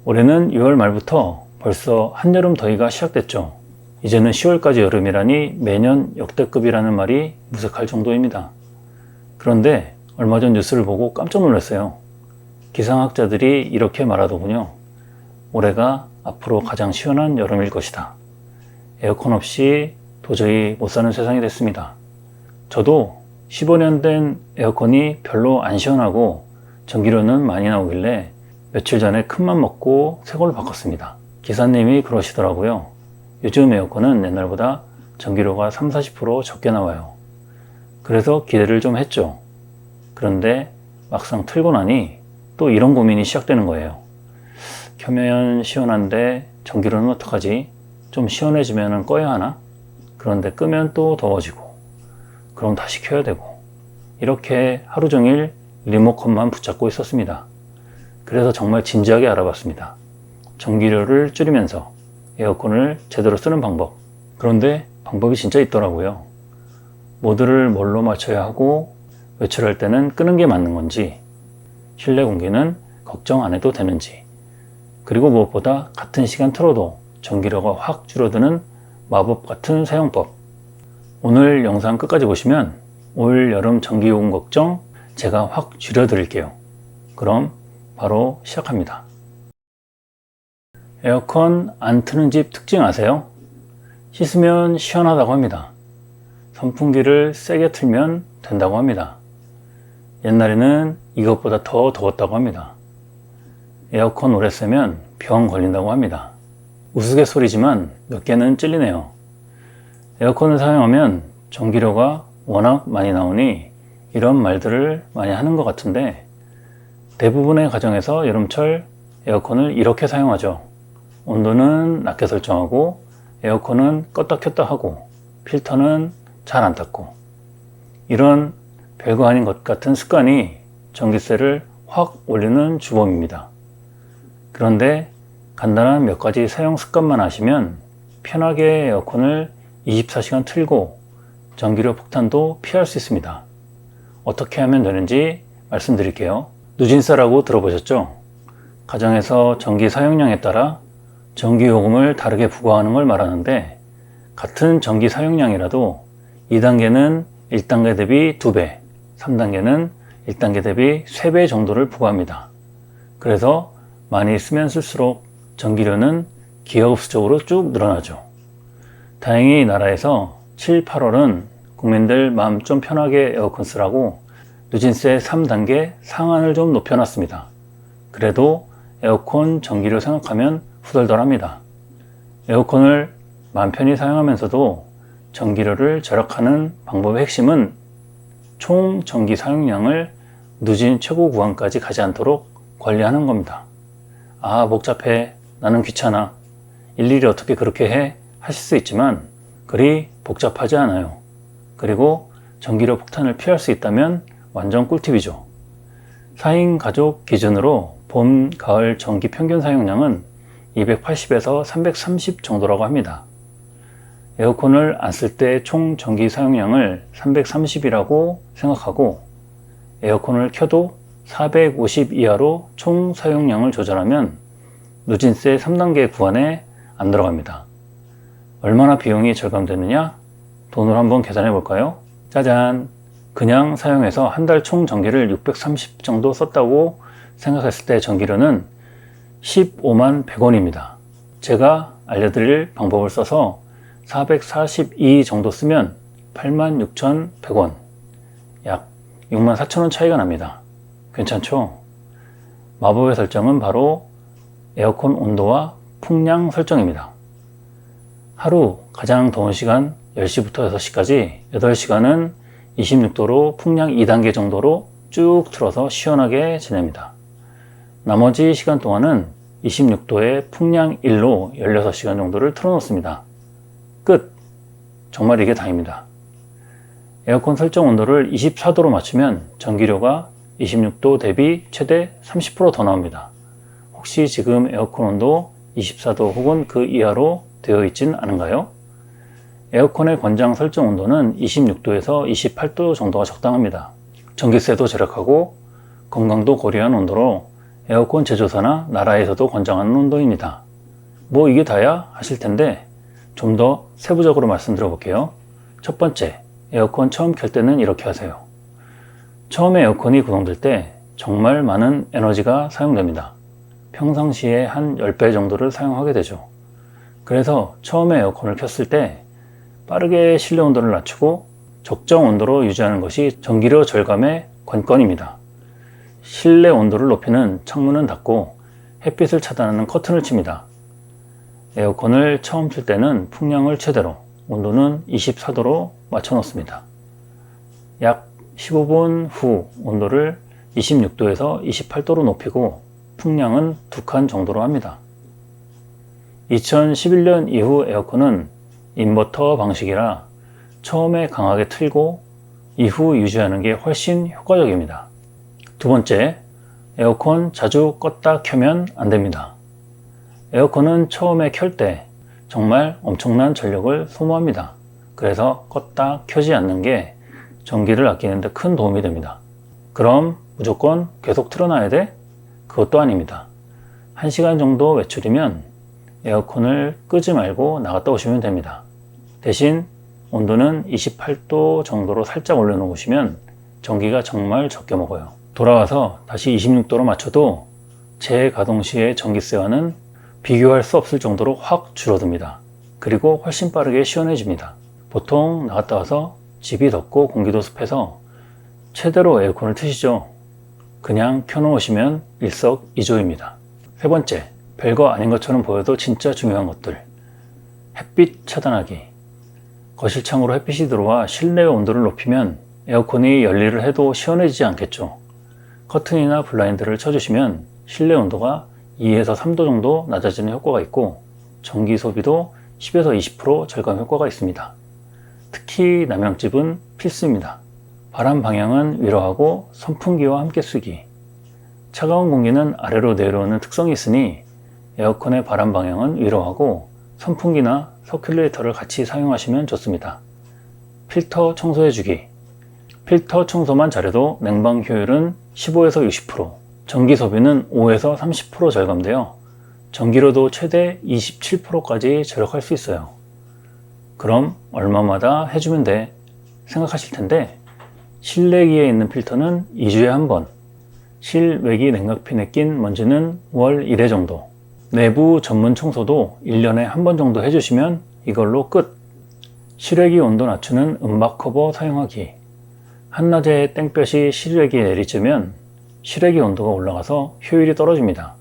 올해는 6월 말부터 벌써 한여름 더위가 시작됐죠. 이제는 10월까지 여름이라니 매년 역대급이라는 말이 무색할 정도입니다. 그런데 얼마 전 뉴스를 보고 깜짝 놀랐어요. 기상학자들이 이렇게 말하더군요. 올해가 앞으로 가장 시원한 여름일 것이다. 에어컨 없이 도저히 못 사는 세상이 됐습니다. 저도 15년 된 에어컨이 별로 안 시원하고 전기료는 많이 나오길래 며칠 전에 큰맘 먹고 새 걸로 바꿨습니다. 기사님이 그러시더라고요. 요즘 에어컨은 옛날보다 전기료가 30-40% 적게 나와요. 그래서 기대를 좀 했죠. 그런데 막상 틀고 나니 또 이런 고민이 시작되는 거예요. 켜면 시원한데 전기료는 어떡하지? 좀 시원해지면 꺼야 하나? 그런데 끄면 또 더워지고 그럼 다시 켜야 되고 이렇게 하루 종일 리모컨만 붙잡고 있었습니다. 그래서 정말 진지하게 알아봤습니다. 전기료를 줄이면서 에어컨을 제대로 쓰는 방법. 그런데 방법이 진짜 있더라고요. 모드를 뭘로 맞춰야 하고 외출할 때는 끄는 게 맞는 건지, 실내 공기는 걱정 안 해도 되는지, 그리고 무엇보다 같은 시간 틀어도 전기료가 확 줄어드는 마법 같은 사용법. 오늘 영상 끝까지 보시면 올 여름 전기요금 걱정 제가 확 줄여드릴게요. 그럼 바로 시작합니다. 에어컨 안 트는 집 특징 아세요? 씻으면 시원하다고 합니다. 선풍기를 세게 틀면 된다고 합니다. 옛날에는 이것보다 더 더웠다고 합니다. 에어컨 오래 쓰면 병 걸린다고 합니다. 우스갯소리지만 몇 개는 찔리네요. 에어컨을 사용하면 전기료가 워낙 많이 나오니 이런 말들을 많이 하는 것 같은데 대부분의 가정에서 여름철 에어컨을 이렇게 사용하죠. 온도는 낮게 설정하고 에어컨은 껐다 켰다 하고 필터는 잘 안 닦고 이런 별거 아닌 것 같은 습관이 전기세를 확 올리는 주범입니다. 그런데 간단한 몇 가지 사용 습관만 아시면 편하게 에어컨을 24시간 틀고 전기료 폭탄도 피할 수 있습니다. 어떻게 하면 되는지 말씀드릴게요. 누진세라고 들어보셨죠? 가정에서 전기 사용량에 따라 전기요금을 다르게 부과하는 걸 말하는데 같은 전기 사용량이라도 2단계는 1단계 대비 2배, 3단계는 1단계 대비 3배 정도를 부과합니다. 그래서 많이 쓰면 쓸수록 전기료는 기하급수적으로 쭉 늘어나죠. 다행히 나라에서 7, 8월은 국민들 마음 좀 편하게 에어컨 쓰라고 누진세 3단계 상한을 좀 높여놨습니다. 그래도 에어컨 전기료 생각하면 후덜덜합니다. 에어컨을 마음 편히 사용하면서도 전기료를 절약하는 방법의 핵심은 총 전기 사용량을 누진 최고 구간까지 가지 않도록 관리하는 겁니다. 아, 복잡해. 나는 귀찮아. 일일이 어떻게 그렇게 해? 하실 수 있지만 그리 복잡하지 않아요. 그리고 전기료 폭탄을 피할 수 있다면 완전 꿀팁이죠. 4인 가족 기준으로 봄, 가을 전기 평균 사용량은 280에서 330 정도라고 합니다. 에어컨을 안 쓸 때 총 전기 사용량을 330이라고 생각하고 에어컨을 켜도 450 이하로 총 사용량을 조절하면 누진세 3단계 구간에 안 들어갑니다. 얼마나 비용이 절감되느냐? 돈으로 한번 계산해 볼까요? 짜잔! 그냥 사용해서 한 달 총 전기를 630 정도 썼다고 생각했을 때 전기료는 15만 100원입니다. 제가 알려드릴 방법을 써서 442 정도 쓰면 86,100원, 약 64,000원 차이가 납니다. 괜찮죠? 마법의 설정은 바로 에어컨 온도와 풍량 설정입니다. 하루 가장 더운 시간 10시부터 6시까지 8시간은 26도로 풍량 2단계 정도로 쭉 틀어서 시원하게 지냅니다. 나머지 시간 동안은 26도에 풍량 1로 16시간 정도를 틀어놓습니다. 끝! 정말 이게 다입니다. 에어컨 설정 온도를 24도로 맞추면 전기료가 26도 대비 최대 30% 더 나옵니다. 혹시 지금 에어컨 온도 24도 혹은 그 이하로 되어 있진 않은가요? 에어컨의 권장 설정 온도는 26도에서 28도 정도가 적당합니다. 전기세도 절약하고 건강도 고려한 온도로 에어컨 제조사나 나라에서도 권장하는 온도입니다. 뭐 이게 다야? 하실 텐데 좀 더 세부적으로 말씀드려 볼게요. 첫 번째, 에어컨 처음 켤 때는 이렇게 하세요. 처음에 에어컨이 구동될 때 정말 많은 에너지가 사용됩니다. 평상시에 한 10배 정도를 사용하게 되죠. 그래서 처음에 에어컨을 켰을 때 빠르게 실내 온도를 낮추고 적정 온도로 유지하는 것이 전기료 절감의 관건입니다. 실내 온도를 높이는 창문은 닫고 햇빛을 차단하는 커튼을 칩니다. 에어컨을 처음 틀 때는 풍량을 최대로, 온도는 24도로 맞춰 놓습니다. 약 15분 후 온도를 26도에서 28도로 높이고 풍량은 2칸 정도로 합니다. 2011년 이후 에어컨은 인버터 방식이라 처음에 강하게 틀고 이후 유지하는 게 훨씬 효과적입니다. 두 번째, 에어컨 자주 껐다 켜면 안 됩니다. 에어컨은 처음에 켤 때 정말 엄청난 전력을 소모합니다. 그래서 껐다 켜지 않는 게 전기를 아끼는 데 큰 도움이 됩니다. 그럼 무조건 계속 틀어놔야 돼? 그것도 아닙니다. 1시간 정도 외출이면 에어컨을 끄지 말고 나갔다 오시면 됩니다. 대신 온도는 28도 정도로 살짝 올려놓으시면 전기가 정말 적게 먹어요. 돌아와서 다시 26도로 맞춰도 재가동 시의 전기세와는 비교할 수 없을 정도로 확 줄어듭니다. 그리고 훨씬 빠르게 시원해집니다. 보통 나갔다 와서 집이 덥고 공기도 습해서 최대로 에어컨을 트시죠. 그냥 켜놓으시면 일석이조입니다. 세 번째, 별거 아닌 것처럼 보여도 진짜 중요한 것들. 햇빛 차단하기. 거실 창으로 햇빛이 들어와 실내 온도를 높이면 에어컨이 열일을 해도 시원해지지 않겠죠. 커튼이나 블라인드를 쳐주시면 실내 온도가 2에서 3도 정도 낮아지는 효과가 있고 전기 소비도 10에서 20% 절감 효과가 있습니다. 특히 남양집은 필수입니다. 바람 방향은 위로 하고 선풍기와 함께 쓰기. 차가운 공기는 아래로 내려오는 특성이 있으니 에어컨의 바람 방향은 위로 하고 선풍기나 서큘레이터를 같이 사용하시면 좋습니다. 필터 청소해주기. 필터 청소만 잘해도 냉방 효율은 15에서 60%, 전기 소비는 5에서 30% 절감되어 전기료도 최대 27%까지 절약할 수 있어요. 그럼 얼마마다 해주면 돼? 생각하실 텐데 실내기에 있는 필터는 2주에 한 번, 실외기 냉각핀에 낀 먼지는 월 1회 정도, 내부 전문 청소도 1년에 한 번 정도 해주시면 이걸로 끝! 실외기 온도 낮추는 음박 커버 사용하기. 한낮에 땡볕이 실외기에 내리쬐면 실외기 온도가 올라가서 효율이 떨어집니다.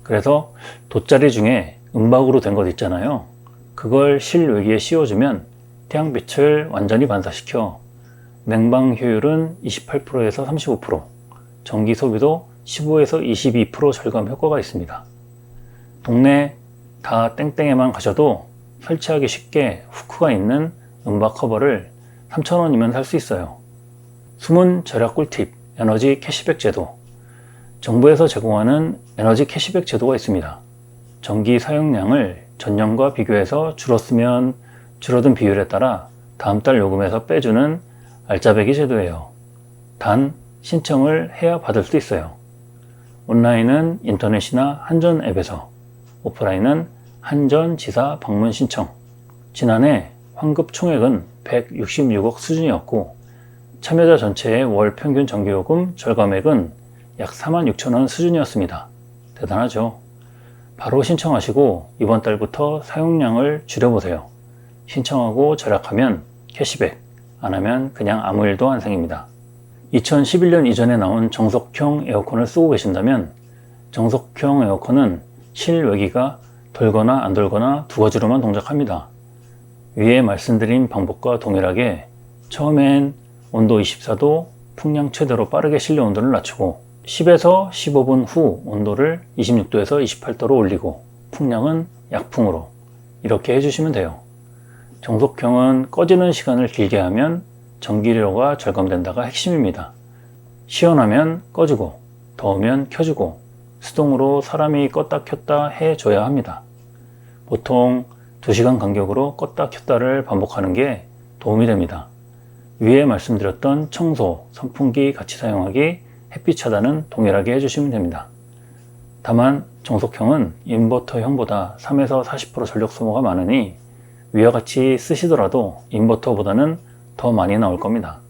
그래서 돗자리 중에 음박으로 된 것 있잖아요. 그걸 실외기에 씌워주면 태양빛을 완전히 반사시켜 냉방 효율은 28%에서 35%, 전기 소비도 15에서 22% 절감 효과가 있습니다. 동네 다 땡땡에만 가셔도 설치하기 쉽게 후크가 있는 음박 커버를 3,000원이면 살 수 있어요. 숨은 절약 꿀팁, 에너지 캐시백 제도. 정부에서 제공하는 에너지 캐시백 제도가 있습니다. 전기 사용량을 전년과 비교해서 줄었으면 줄어든 비율에 따라 다음 달 요금에서 빼주는 알짜배기 제도예요. 단 신청을 해야 받을 수 있어요. 온라인은 인터넷이나 한전 앱에서, 오프라인은 한전 지사 방문 신청. 지난해 환급 총액은 166억 수준이었고 참여자 전체의 월 평균 전기요금 절감액은 약 46,000원 수준이었습니다. 대단하죠? 바로 신청하시고 이번 달부터 사용량을 줄여보세요. 신청하고 절약하면 캐시백, 안 하면 그냥 아무 일도 안 생깁니다. 2011년 이전에 나온 정석형 에어컨을 쓰고 계신다면 정석형 에어컨은 실외기가 돌거나 안 돌거나 두 가지로만 동작합니다. 위에 말씀드린 방법과 동일하게 처음엔 온도 24도, 풍량 최대로 빠르게 실내 온도를 낮추고 10에서 15분 후 온도를 26도에서 28도로 올리고 풍량은 약풍으로 이렇게 해주시면 돼요. 정석형은 꺼지는 시간을 길게 하면 전기료가 절감된다가 핵심입니다. 시원하면 꺼주고 더우면 켜주고 수동으로 사람이 껐다 켰다 해줘야 합니다. 보통 2시간 간격으로 껐다 켰다를 반복하는 게 도움이 됩니다. 위에 말씀드렸던 청소, 선풍기 같이 사용하기, 햇빛 차단은 동일하게 해주시면 됩니다. 다만 정속형은 인버터형보다 3에서 40% 전력 소모가 많으니 위와 같이 쓰시더라도 인버터보다는 더 많이 나올 겁니다.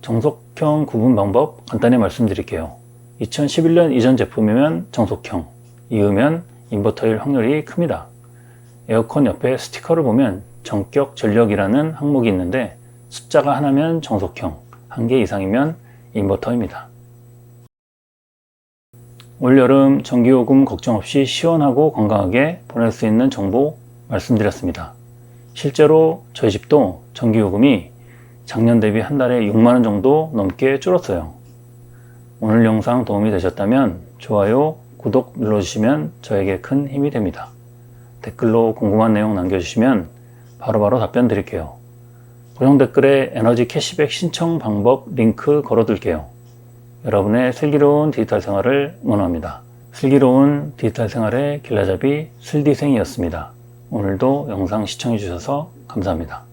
정속형 구분 방법 간단히 말씀드릴게요. 2011년 이전 제품이면 정속형, 이으면 인버터일 확률이 큽니다. 에어컨 옆에 스티커를 보면 전격 전력이라는 항목이 있는데 숫자가 하나면 정속형, 1개 이상이면 인버터입니다. 올여름 전기요금 걱정 없이 시원하고 건강하게 보낼 수 있는 정보 말씀드렸습니다. 실제로 저희 집도 전기요금이 작년 대비 한 달에 6만원 정도 넘게 줄었어요. 오늘 영상 도움이 되셨다면 좋아요, 구독 눌러주시면 저에게 큰 힘이 됩니다. 댓글로 궁금한 내용 남겨주시면 바로바로 답변 드릴게요. 고정 댓글에 에너지 캐시백 신청 방법 링크 걸어둘게요. 여러분의 슬기로운 디지털 생활을 응원합니다. 슬기로운 디지털 생활의 길라잡이 슬디생이었습니다. 오늘도 영상 시청해주셔서 감사합니다.